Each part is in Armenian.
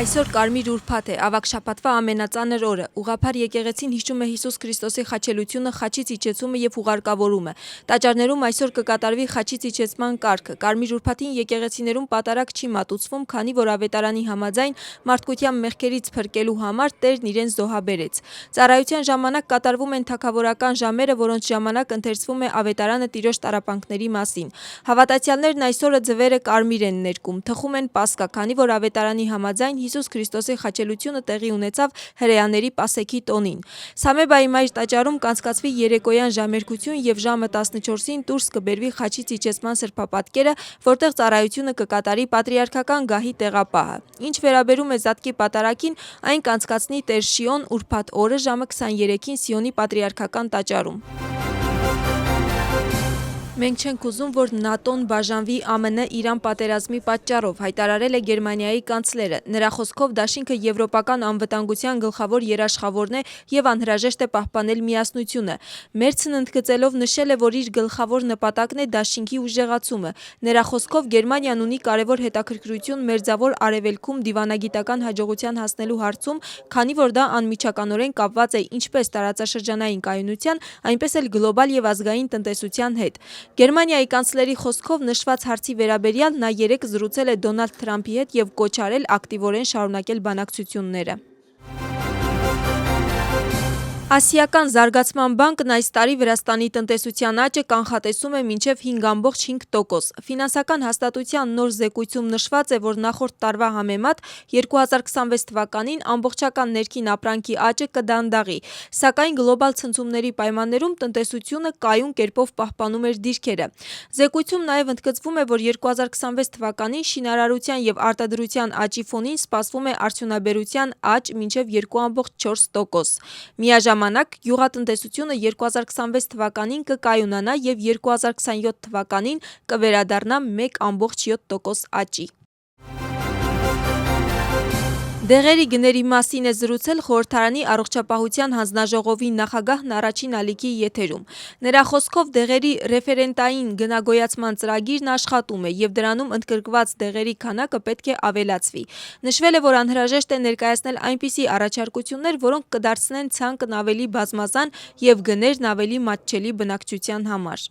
Այսօր Կարմիր ուրբաթ է, ավագ շաբաթվա ամենածանր օրը։ Ուղղափառ եկեղեցին հիշում է Հիսուս Քրիստոսի խաչելությունը, խաչից իջեցումը եւ ուղարկավորումը։ Տաճարներում այսօր կկատարվի խաչից իջեցման կարգը։ Կարմիր ուրբաթին եկեղեցիներում պատարագ չի մատուցվում, քանի որ ավետարանի համաձայն մարդկության մեղքերից փրկելու համար Տերն իրեն զոհաբերեց։ Ծառայության ժամանակ կատարվում են թագավորական ժամերը, որոնց ժամանակ ընթերցվում է ավետարանը Տիրոջ տառապանքների մասին։ Հավատացյալներն այսօրը ձվերը կարմիր են ներկում, թխում են Պասկա, քանի որ ավետարանի համաձայն Հիսուս Քրիստոսի խաչելությունը տեղի ունեցավ հրեաների Պասեքի տոնին։ Սամեբայի մայր տաճարում կանցկացվի երեկոյան ժամերգություն եւ ժամը 14-ին դուրս կբերվի խաչից իջեցման սրբապատկերը, որտեղ ծառայությունը կկատարի պատրիարքական գահի տեղապահը։ Ինչ վերաբերում է Զատկի պատարագին, այն կանցկացնի Տեր Շիոն ուրբաթ օրը ժամը 23-ին Սիոնի պատրիարքական տաճարում։ Մենք չենք ուզում, որ ՆԱՏՕ-ն բաժանվի ԱՄՆ-Իրան պատերազմի պատճառով, հայտարարել է Գերմանիայի կանցլերը։ Նրա խոսքով դաշինքը եվրոպական անվտանգության գլխավոր երաշխավորն է եւ անհրաժեշտ է պահպանել միասնությունը։ Մերցն ընդգծելով նշել է, որ իր գլխավոր նպատակն է դաշինքի ուժեղացումը։ Նրա խոսքով Գերմանիան ունի կարևոր հետաքրքրություն Մերձավոր Արևելքում դիվանագիտական հաջողության հասնելու հարցում, քանի որ դա անմիջականորեն կապված է ինչպես տարածաշրջանային կայունության, այնպես էլ գլոբալ եւ ազգային տնտեսության հետ։ Գերմանիայի կանցլերի խոսքով նշված հարցի վերաբերյալ նա երեկ զրուցել է Դոնալդ Թրամփի հետ եւ կոչ արել ակտիվորեն շարունակել բանակցությունները։ Ասիական զարգացման բանկն այս տարի Վրաստանի տնտեսության աճը կանխատեսում է մինչև 5.5%։ Ֆինանսական հաստատության նոր զեկույցում նշված է, որ նախորդ տարվա համեմատ 2026 թվականին ամբողջական ներքին ապրանքի աճը կդանդաղի, սակայն գլոբալ ցնցումների պայմաններում տնտեսությունը կայուն կերպով պահպանում էր դիրքերը։ Զեկույցում նաև ընդգծվում է, որ 2026 թվականին շինարարության եւ արտադրության աճի ֆոնին սպասվում է արդյունաբերության աճ մինչև 2.4%։ Միաժամանակ գյուղատնտեսությունը 2026 թվականին կկայունանա եւ 2027 թվականին կվերադառնա 1.7% աճի։ Դեղերի գների մասին է զրուցել խորհրդարանի առողջապահության հանձնաժողովի նախագահն առաջին ալիքի եթերում։ Նրա խոսքով դեղերի ռեֆերենտային գնագոյացման ծրագիրն աշխատում է եւ դրանում ընդգրկված դեղերի քանակը պետք է ավելացվի։ Նշվել է, որ անհրաժեշտ է ներկայացնել այնպիսի առաջարկություններ, որոնք կդարձնեն ցանկն ավելի բազմազան եւ գներն ավելի մատչելի բնակչության համար։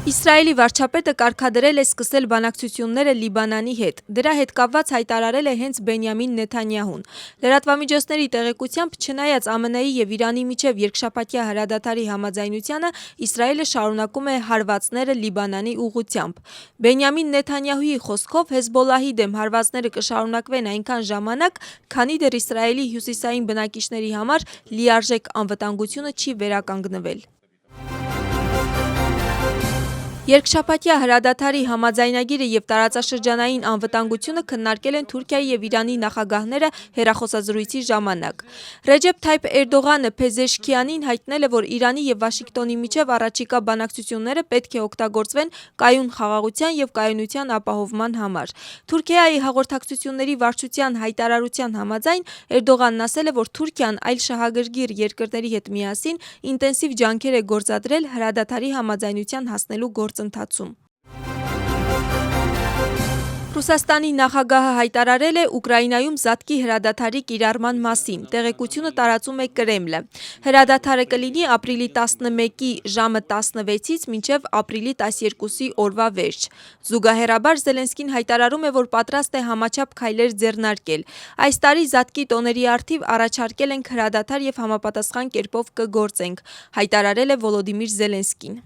Իսրայելի վարչապետը կարգադրել է սկսել բանակցությունները Լիբանանի հետ։ Դրա հետ կապված հայտարարել է հենց Բենյամին Նեթանյահուն։ Լրատվամիջոցների տեղեկությամբ, չնայած ԱՄՆ-ի եւ Իրանի միջև երկշաբաթյա հրադադարի համաձայնությանը, Իսրայելը շարունակում է հարվածները Լիբանանի ուղղությամբ։ Բենյամին Նեթանյահուի խոսքով Հեզբոլլահի դեմ հարվածները կշարունակվեն այնքան ժամանակ, քանի դեռ Իսրայելի հյուսիսային բնակիչների համար լիարժեք անվտանգությունը չի վերականգնվել։ Երկշաբաթյա հրադադարի համաձայնագիրը եւ տարածաշրջանային անվտանգությունը քննարկել են Թուրքիայի եւ Իրանի նախագահները հեռախոսազրույցի ժամանակ։ Ռեջեփ Թայիփ Էրդողանը Փեզեշքիանին հայտնել է, որ Իրանի եւ Վաշինգտոնի միջև առաջիկա բանակցությունները պետք է օգտագործվեն կայուն խաղաղության եւ կայունության ապահովման համար։ Թուրքիայի հաղորդակցությունների վարչության հայտարարության համաձայն Էրդողանն ասել է, որ Թուրքիան այլ շահագրգիռ երկրների հետ միասին ինտենսիվ ջանքեր է գործադրել հրադադարի համաձայնության հասնելու գործընթացում։ Ռուսաստանի նախագահը հայտարարել է Ուկրաինայում Զատկի հրադադարի կիրառման մասին։ Տեղեկությունը տարածում է Կրեմլը։ Հրադադարը կլինի ապրիլի 11-ի ժամը 16-ից մինչև ապրիլի 12-ի օրվա վերջ։ Զուգահեռաբար Զելենսկին հայտարարում է, որ պատրաստ է համաչափ քայլեր ձեռնարկել։ Այս տարի Զատկի տոների առթիվ առաջարկել ենք հրադադար եւ համապատասխան կերպով կգործենք, հայտարարել է Վոլոդիմիր Զելենսկին։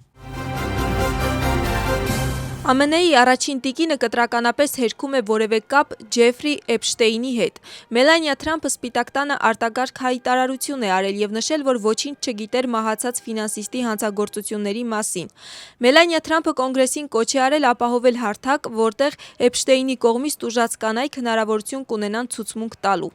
ԱՄՆ-ի առաջին տիկինը կտրականապես հերքում է որևէ կապ Ջեֆրի Էփշտեյնի հետ։ Մելանիա Թրամփը Սպիտակ տանը արտակարգ հայտարարություն է արել եւ նշել, որ ոչինչ չգիտեր մահացած ֆինանսիստի հանցագործությունների մասին։ Մելանիա Թրամփը կոնգրեսին կոչ է արել ապահովել հարթակ, որտեղ Էփշտեյնի կողմից տուժած կանայք հնարավորություն կունենան ցուցմունք տալու։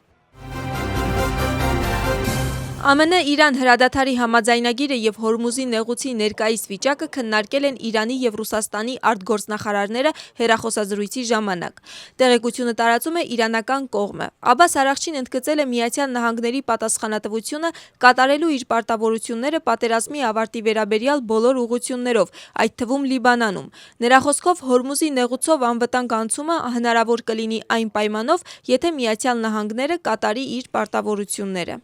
ԱՄՆ-Իրան հրադադարի համաձայնագիրը եւ Հորմուզի նեղուցի ներկայիս վիճակը քննարկել են Իրանի եւ Ռուսաստանի արտգործնախարարները հեռախոսազրույցի ժամանակ։ Տեղեկությունը տարածում է իրանական կողմը։ Աբբաս Արաղչին ընդգծել է Միացյալ Նահանգների պատասխանատվությունը կատարելու իր պարտավորությունները պատերազմի ավարտի վերաբերյալ բոլոր ուղղություններով, այդ թվում Լիբանանում։ Նրա խոսքով Հորմուզի նեղուցով անվտանգ անցումը հնարավոր կլինի այն պայմանով, եթե Միացյալ Նահանգները կատարի իր պարտավորությունները։